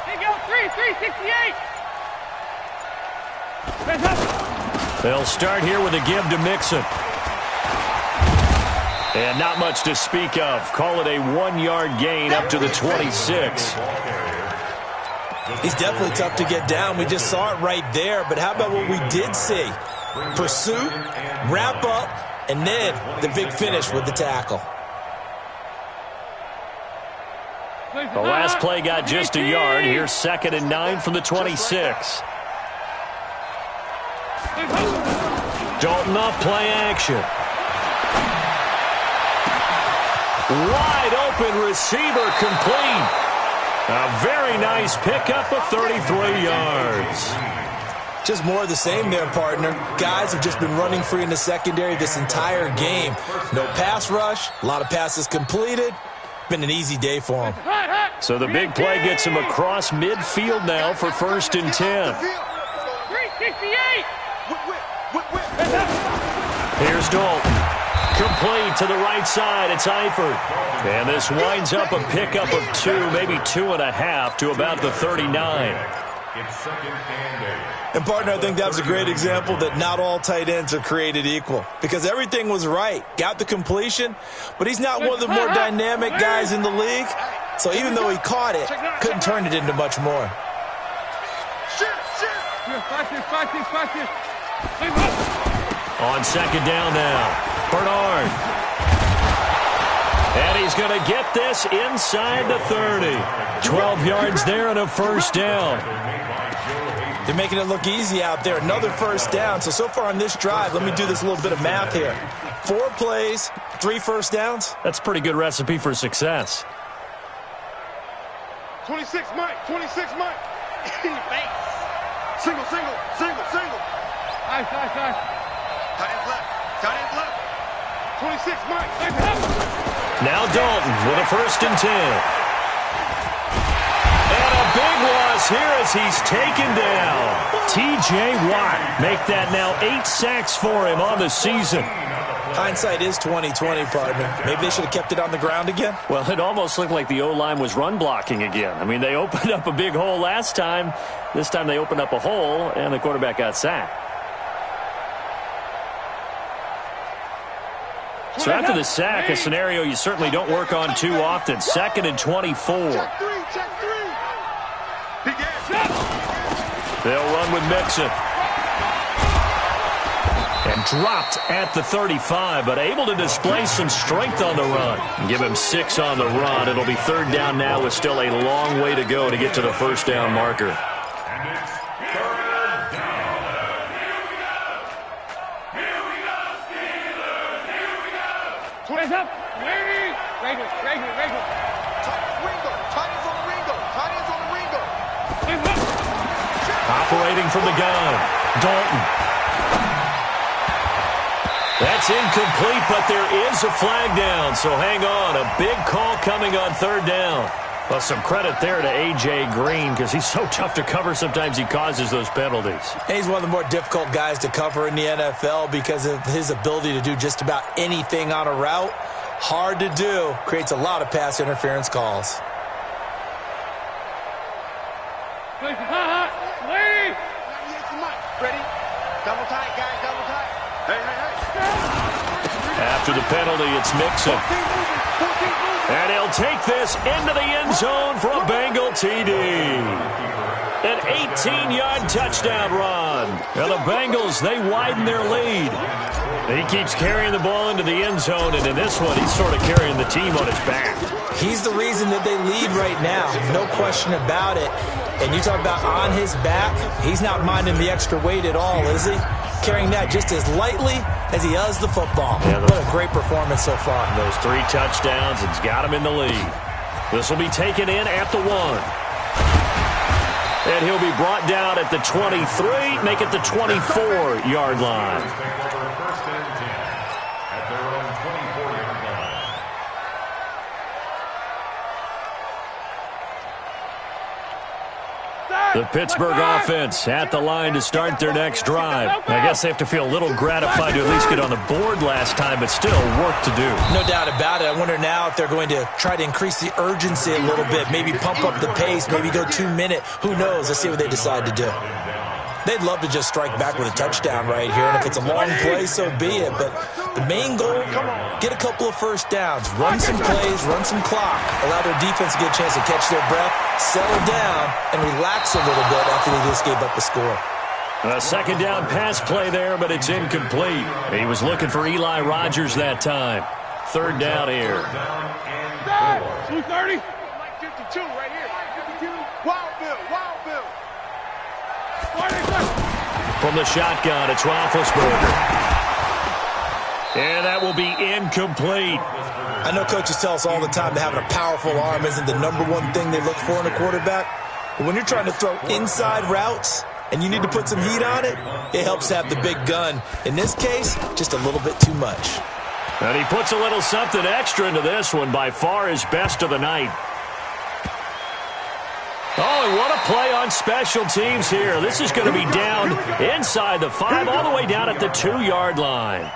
They go 368. They'll start here with a give to Mixon. And not much to speak of. Call it a 1-yard gain up to the 26. He's definitely tough to get down. We just saw it right there. But how about what we did see? Pursuit, wrap up, and then the big finish with the tackle. The last play got just a yard. Here's 2nd and 9 from the 26. Dalton off play action. Wide open receiver complete. A very nice pickup of 33 yards. Just more of the same there, partner. Guys have just been running free in the secondary this entire game. No pass rush, a lot of passes completed. Been an easy day for them. So the big play gets him across midfield now for 1st and 10. 368. Here's Dalton. Complete to the right side. It's Eifert. And this winds up a pickup of 2, maybe 2.5 to about the 39. And, partner, I think that was a great example that not all tight ends are created equal. Because everything was right. Got the completion, but he's not one of the more dynamic guys in the league. So even though he caught it, couldn't turn it into much more. On 2nd down now. Bernard. And he's going to get this inside the 30. 12 yards there and a first down. They're making it look easy out there. Another first down. So far on this drive, let me do this little bit of math here. 4 plays, 3 first downs. That's a pretty good recipe for success. 26 Mike, 26 Mike. Single, single, single, single. Nice. Tight end left. 26 Mike. Now Dalton with a 1st and 10. And a big loss here as he's taken down. T.J. Watt make that now 8 sacks for him on the season. Hindsight is 20/20, partner. Maybe they should have kept it on the ground again. Well, it almost looked like the O-line was run blocking again. I mean, they opened up a big hole last time. This time they opened up a hole, and the quarterback got sacked. So after the sack, a scenario you certainly don't work on too often. 2nd and 24. Check three. They'll run with Mixon. dropped at the 35, but able to display some strength on the run. Give him 6 on the run. It'll be 3rd down now with still a long way to go to get to the 1st down marker. And it's 3rd down. Here we go, Steelers. Here we go. 20's up. Ready. Ringo. Tight ends on the Ringo. Operating from the gun, Dalton. That's incomplete, but there is a flag down, so hang on. A big call coming on 3rd down. Well, some credit there to A.J. Green because he's so tough to cover. Sometimes he causes those penalties. And he's one of the more difficult guys to cover in the NFL because of his ability to do just about anything on a route. Hard to do. Creates a lot of pass interference calls. Ready? Double tight, guys, double tight. Hey. After the penalty, it's Mixon. And he'll take this into the end zone for a Bengal TD. An 18-yard touchdown run. Now the Bengals, they widen their lead. And he keeps carrying the ball into the end zone, and in this one, he's sort of carrying the team on his back. He's the reason that they lead right now. No question about it. And you talk about on his back, he's not minding the extra weight at all, is he? Carrying that just as lightly as he does the football. Yeah, what a great performance so far. Those 3 touchdowns, it's got him in the lead. This will be taken in at the 1. And he'll be brought down at the 23, make it the 24-yard line. First and 10 at their own 24-yard line. The Pittsburgh offense at the line to start their next drive. I guess they have to feel a little gratified to at least get on the board last time, but still work to do. No doubt about it. I wonder now if they're going to try to increase the urgency a little bit, maybe pump up the pace, maybe go 2-minute. Who knows? Let's see what they decide to do. They'd love to just strike back with a touchdown right here, and if it's a long play, so be it. But the main goal, get a couple of first downs, run some plays, run some clock, allow their defense to get a chance to catch their breath, settle down, and relax a little bit after they just gave up the score. A 2nd down pass play there, but it's incomplete. He was looking for Eli Rogers that time. 3rd down here. 230. 52 right here. 52. Wild Bill. From the shotgun, it's Roethlisberger. And that will be incomplete. I know coaches tell us all the time that having a powerful arm isn't the number one thing they look for in a quarterback. But when you're trying to throw inside routes and you need to put some heat on it, it helps to have the big gun. In this case, just a little bit too much. And he puts a little something extra into this one, by far his best of the night. Oh, and what a play on special teams here. This is going to be down inside the 5, all the way down at the 2-yard line.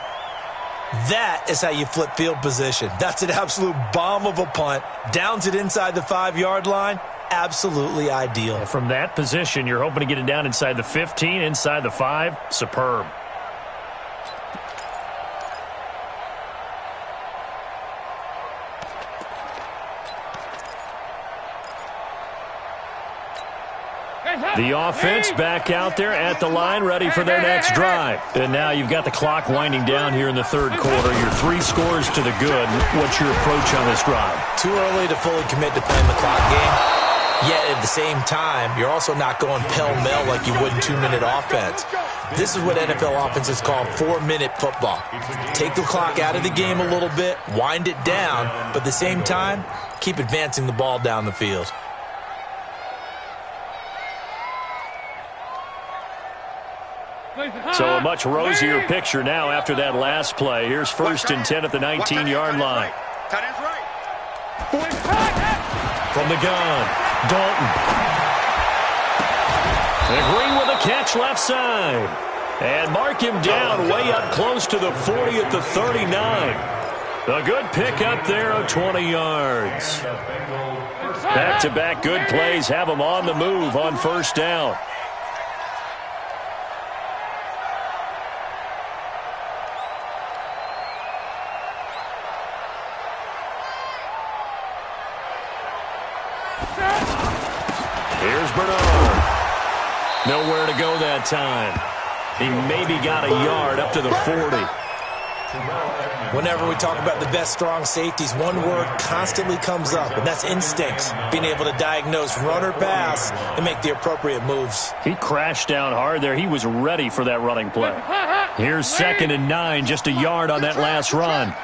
That is how you flip field position. That's an absolute bomb of a punt. Downs it inside the 5-yard line. Absolutely ideal. From that position, you're hoping to get it down inside the 15, inside the 5. Superb. The offense back out there at the line, ready for their next drive. And now you've got the clock winding down here in the 3rd quarter. Your 3 scores to the good. What's your approach on this drive? Too early to fully commit to playing the clock game. Yet at the same time, you're also not going pell-mell like you would in 2-minute offense. This is what NFL offenses call 4-minute football. Take the clock out of the game a little bit, wind it down, but at the same time, keep advancing the ball down the field. So a much rosier picture now after that last play. Here's 1st and 10 at the 19-yard line. Tight end's right. From the gun, Dalton. And Green with a catch left side. And mark him down way up close to the 40 at the 39. A good pick up there of 20 yards. Back-to-back good plays have them on the move on 1st down. Here's Bernard. Nowhere to go that time. He maybe got a yard up to the 40. Whenever we talk about the best strong safeties, one word constantly comes up, and that's instincts. Being able to diagnose run or pass and make the appropriate moves. He crashed down hard there. He was ready for that running play. Here's 2nd and 9, just a yard on that last run.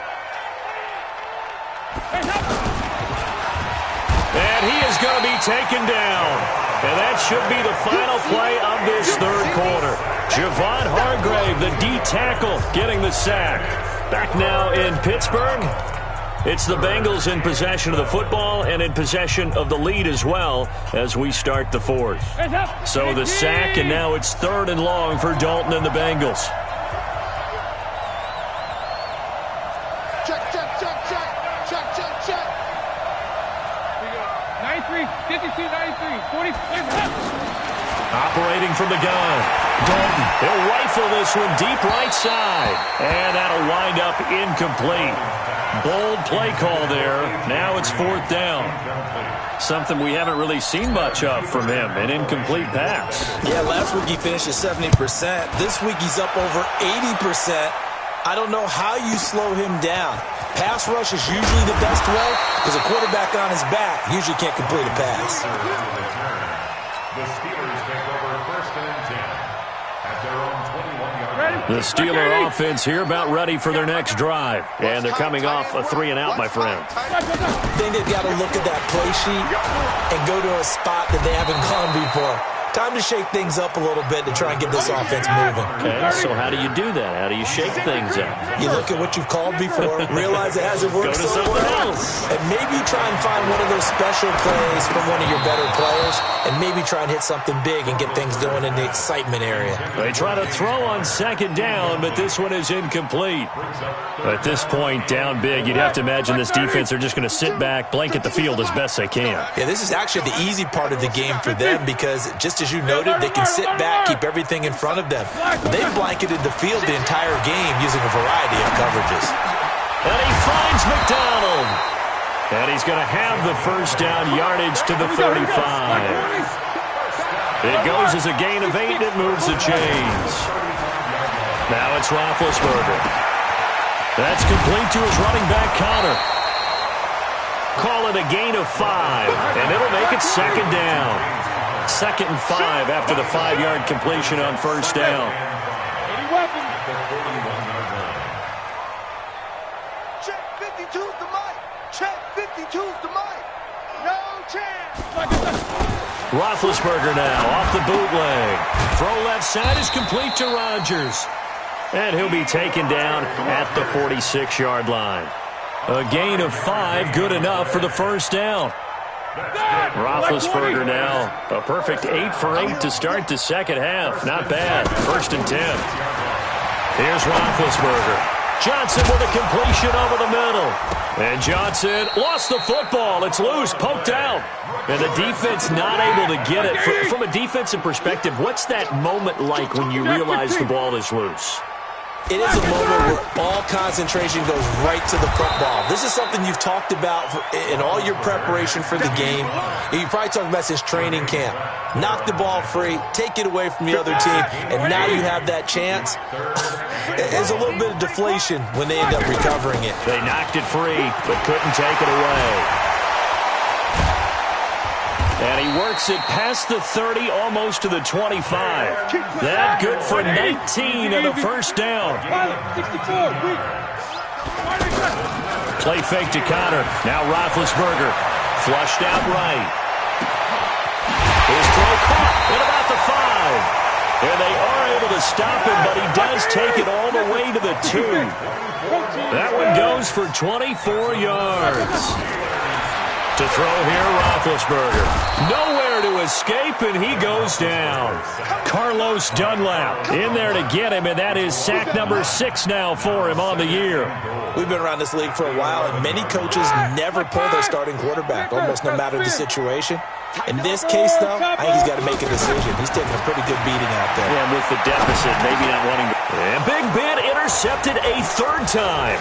And he is going to be taken down. And that should be the final play of this third quarter. Javon Hargrave, the D tackle, getting the sack. Back now in Pittsburgh. It's the Bengals in possession of the football and in possession of the lead as well as we start the fourth. So the sack, and now it's 3rd and long for Dalton and the Bengals. Check. 93, 52, 93, 40. Operating from the gun. Dalton, he'll rifle this one deep right side. And that'll wind up incomplete. Bold play call there. Now it's 4th down. Something we haven't really seen much of from him, an incomplete pass. Yeah, last week he finished at 70%. This week he's up over 80%. I don't know how you slow him down. Pass rush is usually the best way because a quarterback on his back usually can't complete a pass. The Steelers take over 1st and 10 at their own 21-yard line. The Steeler offense here about ready for their next drive. And they're coming off a 3-and-out, my friend. I think they've got to look at that play sheet and go to a spot that they haven't gone before. Time to shake things up a little bit to try and get this offense moving. Okay, so how do you do that? How do you shake things up? You look at what you've called before, realize it hasn't worked Go to so something well, else. and maybe try and find one of those special plays from one of your better players, and maybe try and hit something big and get things going in the excitement area. They try to throw on 2nd down, but this one is incomplete. At this point, down big, you'd have to imagine this defense are just going to sit back, blanket the field as best they can. Yeah, this is actually the easy part of the game for them because, just as you noted, they can sit back, keep everything in front of them. They've blanketed the field the entire game using a variety of coverages. And he finds McDonald. And he's going to have the 1st down yardage to the 35. It goes as a gain of 8, and it moves the chains. Now it's Roethlisberger. That's complete to his running back, Connor. Call it a gain of 5, and it'll make it 2nd down. 2nd and 5 after the 5-yard completion on 1st down. Check 52's the mic. Check 52's the mic. No chance. Roethlisberger now off the bootleg. Throw left side is complete to Rodgers. And he'll be taken down at the 46-yard line. A gain of 5, good enough for the 1st down. Roethlisberger now a perfect 8 for 8 to start the 2nd half. Not bad. 1st and 10. Here's Roethlisberger. Johnson with a completion over the middle. And Johnson lost the football. It's loose, poked out. And the defense not able to get it. From a defensive perspective, what's that moment like when you realize the ball is loose? It is a moment where all concentration goes right to the football. This is something you've talked about in all your preparation for the game. You probably talked about since training camp. Knock the ball free, take it away from the other team, and now you have that chance. There's a little bit of deflation when they end up recovering it. They knocked it free, but couldn't take it away. And he works it past the 30, almost to the 25. That good for 19 and a 1st down. Play fake to Connor. Now Roethlisberger. Flushed out right. His throw caught at about the 5. And they are able to stop him, but he does take it all the way to the 2. That one goes for 24 yards. To throw here, Roethlisberger. Nowhere to escape, and he goes down. Carlos Dunlap in there to get him, and that is sack number 6 now for him on the year. We've been around this league for a while, and many coaches never pull their starting quarterback, almost no matter the situation. In this case, though, I think he's got to make a decision. He's taking a pretty good beating out there. Yeah, with the deficit, maybe not wanting to. And Big Ben intercepted a 3rd time.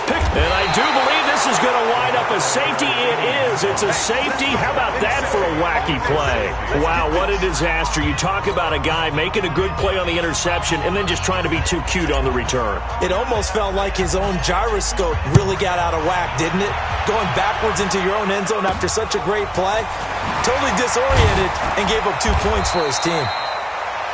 And I do believe this is going to wind up a safety. It is. It's a safety. How about that for a wacky play? Wow, what a disaster. You talk about a guy making a good play on the interception and then just trying to be too cute on the return. It almost felt like his own gyroscope really got out of whack, didn't it? Going backwards into your own end zone after such a great play. Totally disoriented and gave up 2 points for his team.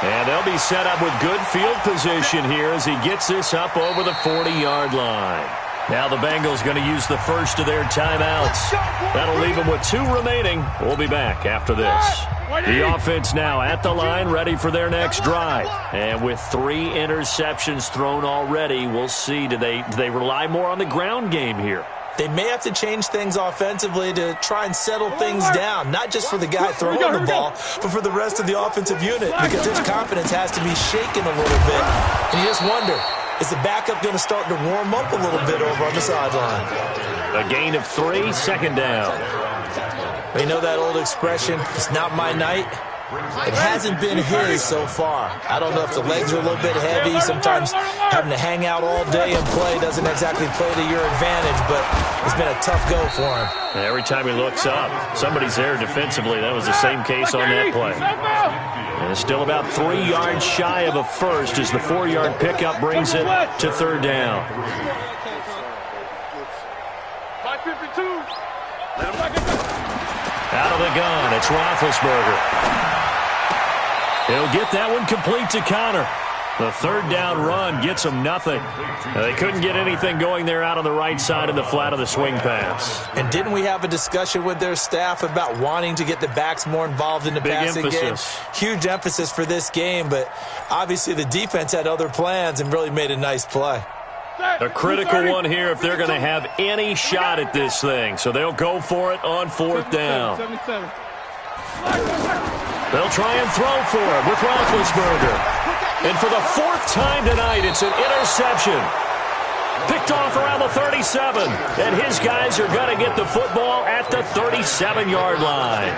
And they'll be set up with good field position here as he gets this up over the 40-yard line. Now the Bengals going to use the first of their timeouts. That'll leave them with 2 remaining. We'll be back after this. The offense now at the line, ready for their next drive. And with 3 interceptions thrown already, we'll see. Do they rely more on the ground game here? They may have to change things offensively to try and settle things down, not just for the guy throwing the ball, but for the rest of the offensive unit, because his confidence has to be shaken a little bit. And you just wonder, is the backup going to start to warm up a little bit over on the sideline? A gain of 3, second down. You know that old expression, it's not my night? It hasn't been his so far. I don't know if the legs are a little bit heavy. Sometimes having to hang out all day and play doesn't exactly play to your advantage, but it's been a tough go for him. And every time he looks up, somebody's there defensively. That was the same case on that play. And still about 3 yards shy of a first as the 4-yard pickup brings it to third down. 552. Out of the gun, it's Roethlisberger. He'll get that one complete to Connor. The third down run gets them nothing. They couldn't get anything going there out on the right side in the flat of the swing pass. And didn't we have a discussion with their staff about wanting to get the backs more involved in the passing game? Huge emphasis for this game, but obviously the defense had other plans and really made a nice play. A critical one here if they're going to have any shot at this thing. So they'll go for it on fourth down. They'll try and throw for it with Roethlisberger. And for the 4th time tonight, it's an interception. Picked off around the 37. And his guys are going to get the football at the 37-yard line.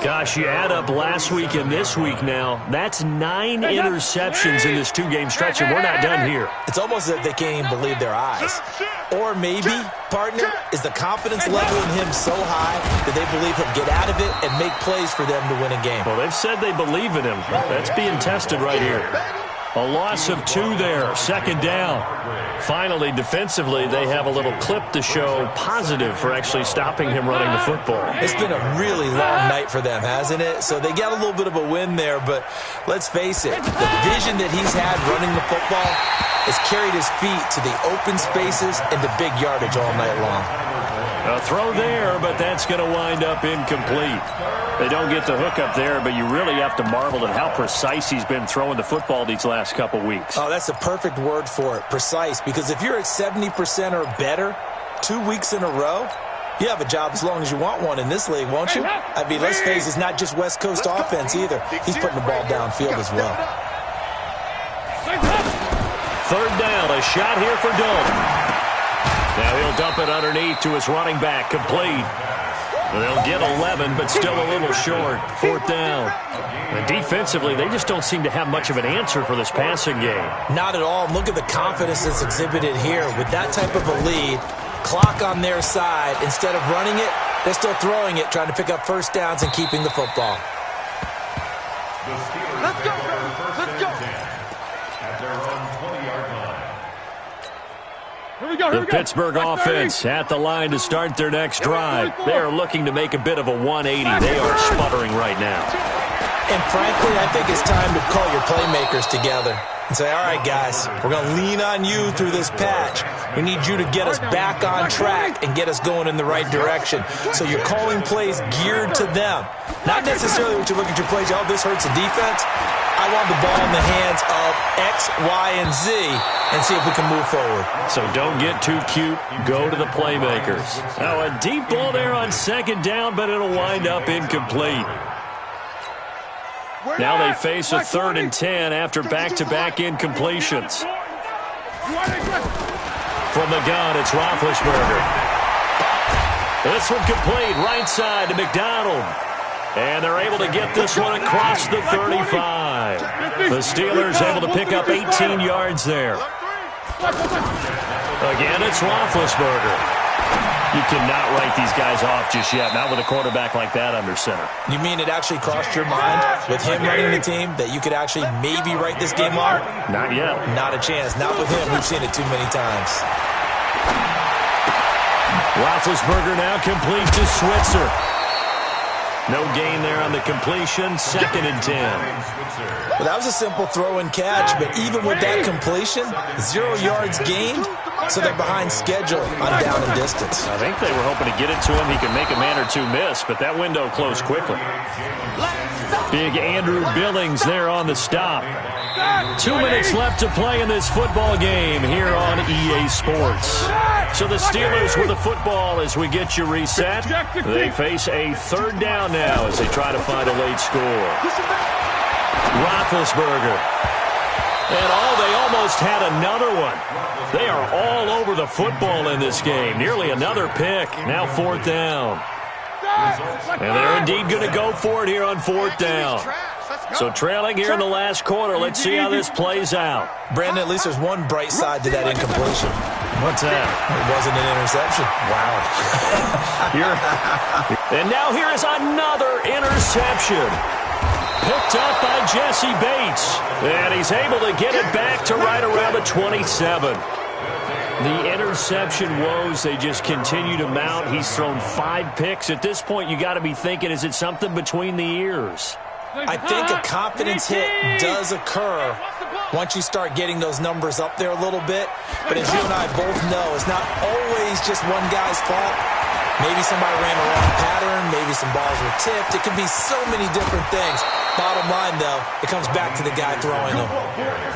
Gosh, you add up last week and this week now, that's 9 interceptions in this 2-game stretch, and we're not done here. It's almost as if they can't even believe their eyes. Or maybe, partner, is the confidence level in him so high that they believe he'll get out of it and make plays for them to win a game. Well, they've said they believe in him. That's being tested right here. A loss of 2 there, second down. Finally, defensively, they have a little clip to show positive for actually stopping him running the football. It's been a really long night for them, hasn't it? So they got a little bit of a win there, but let's face it, the vision that he's had running the football has carried his feet to the open spaces and the big yardage all night long. A throw there, but that's going to wind up incomplete. They don't get the hook up there, but you really have to marvel at how precise he's been throwing the football these last couple weeks. Oh, that's the perfect word for it, precise, because if you're at 70% or better 2 weeks in a row, you have a job as long as you want one in this league, won't you? I mean, let's face it, it's not just West Coast offense either. He's putting the ball downfield as well. Third down, a shot here for Dalton. Now he'll dump it underneath to his running back, complete. They'll get 11, but still a little short. Fourth down. And defensively, they just don't seem to have much of an answer for this passing game. Not at all. Look at the confidence that's exhibited here. With that type of a lead, clock on their side, instead of running it, they're still throwing it, trying to pick up first downs and keeping the football. Let's go, let's go. At their own 20-yard line. The Pittsburgh offense at the line to start their next drive. They are looking to make a bit of a 180. They are sputtering right now. And frankly, I think it's time to call your playmakers together and say, all right, guys, we're going to lean on you through this patch. We need you to get us back on track and get us going in the right direction. So you're calling plays geared to them. Not necessarily what you look at your plays, oh, this hurts the defense. I want the ball in the hands of X, Y, and Z and see if we can move forward. So don't get too cute. Go to the playmakers. Now a deep ball there on second down, but it'll wind up incomplete. Now they face a 3rd and 10 after back-to-back incompletions. From the gun, it's Roethlisberger. This one complete, right side to McDonald. And they're able to get this one across the 35. The Steelers able to pick up 18 yards there. Again, it's Roethlisberger. You cannot write these guys off just yet, not with a quarterback like that under center. You mean it actually crossed your mind with him running the team that you could actually maybe write this game off? Not yet. Not a chance. Not with him. We've seen it too many times. Roethlisberger now complete to Switzer. No gain there on the completion. 2nd and 10. Well, that was a simple throw and catch, but even with that completion, 0 yards gained, so they're behind schedule on down and distance. I think they were hoping to get it to him. He could make a man or two miss, but that window closed quickly. Big Andrew Billings there on the stop. 2 minutes left to play in this football game here on EA Sports. So the Steelers with the football as we get you reset. They face a 3rd down now as they try to find a late score. Roethlisberger. And they almost had another one. They are all over the football in this game. Nearly another pick. Now 4th down. And they're indeed going to go for it here on 4th down. So trailing here in the last quarter. Let's see how this plays out. Brandon, at least there's one bright side to that incompletion. What's that? It wasn't an interception. Wow. And now here is another interception. Picked up by Jesse Bates. And he's able to get it back to right around the 27. The interception woes, they just continue to mount. He's thrown 5 picks. At this point, you got to be thinking, is it something between the ears? I think a confidence hit does occur once you start getting those numbers up there a little bit. But as you and I both know, it's not always just one guy's fault. Maybe somebody ran a wrong pattern. Maybe some balls were tipped. It can be so many different things. Bottom line, though, it comes back to the guy throwing them.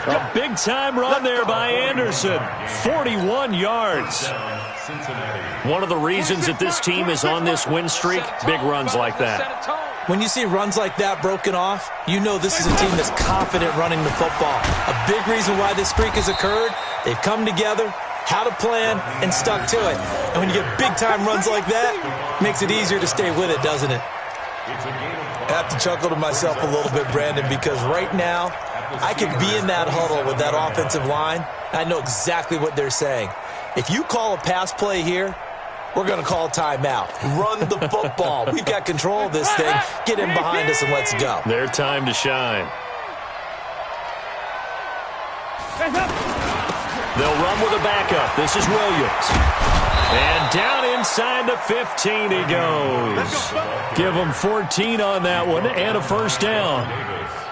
A big-time run there by Anderson. 41 yards. One of the reasons that this team is on this win streak, big runs like that. When you see runs like that broken off, you know this is a team that's confident running the football. A big reason why this streak has occurred, they've come together, had a plan, and stuck to it. And when you get big-time runs like that, it makes it easier to stay with it, doesn't it? I have to chuckle to myself a little bit, Brandon, because right now, I could be in that huddle with that offensive line, and I know exactly what they're saying. If you call a pass play here, we're going to call timeout. Run the football. We've got control of this thing. Get in behind us and let's go. Their time to shine. They'll run with a backup. This is Williams. And down inside the 15 he goes. Give him 14 on that one and a 1st down.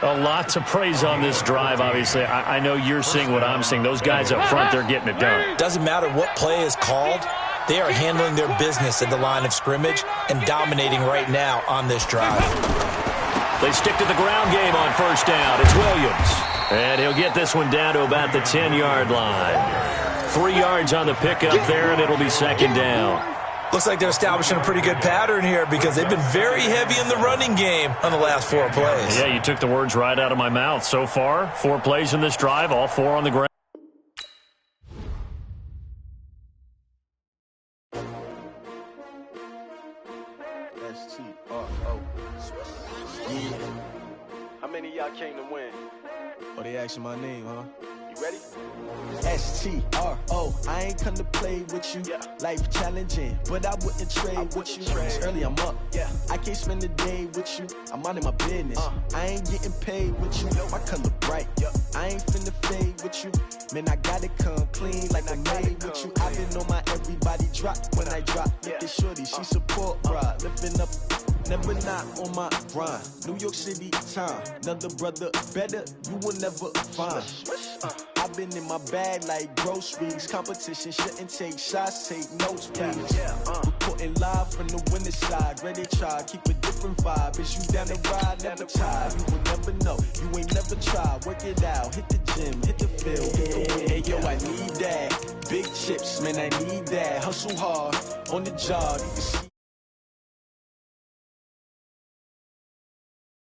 A lot to praise on this drive, obviously. I know you're seeing what I'm seeing. Those guys up front, they're getting it done. Doesn't matter what play is called. They are handling their business at the line of scrimmage and dominating right now on this drive. They stick to the ground game on 1st down. It's Williams. And he'll get this one down to about the 10-yard line. 3 yards on the pickup there, and it'll be 2nd down. Looks like they're establishing a pretty good pattern here because they've been very heavy in the running game on the last 4 plays. Yeah, you took the words right out of my mouth. So far, 4 plays in this drive, all 4 on the ground. Yeah. How many of y'all came to win? Oh, they asking my name, huh? You ready? S-T-R-O, I ain't come to play with you. Yeah. Life challenging, but I wouldn't trade with you. It's early, I'm up. Yeah. I can't spend the day with you. I'm minding my business. I ain't getting paid with you. My color bright. I ain't finna fade with you. Man, I gotta come clean like I made with you. I've been on my everybody drop when I drop. Look at shorty, she support ride. Lifting up, never not on my grind. New York City time, another brother better, you will never find. I've been in my bag like groceries. Competition shouldn't take shots, take notes, please. Reporting live from the winning side. Ready to try, keep a different vibe. Is you down the ride, never tired. You will never know, you ain't never tried. Work it out, hit the gym, hit the field. Hey, yo, I need that. Big chips, man, I need that. Hustle hard on the job. You can see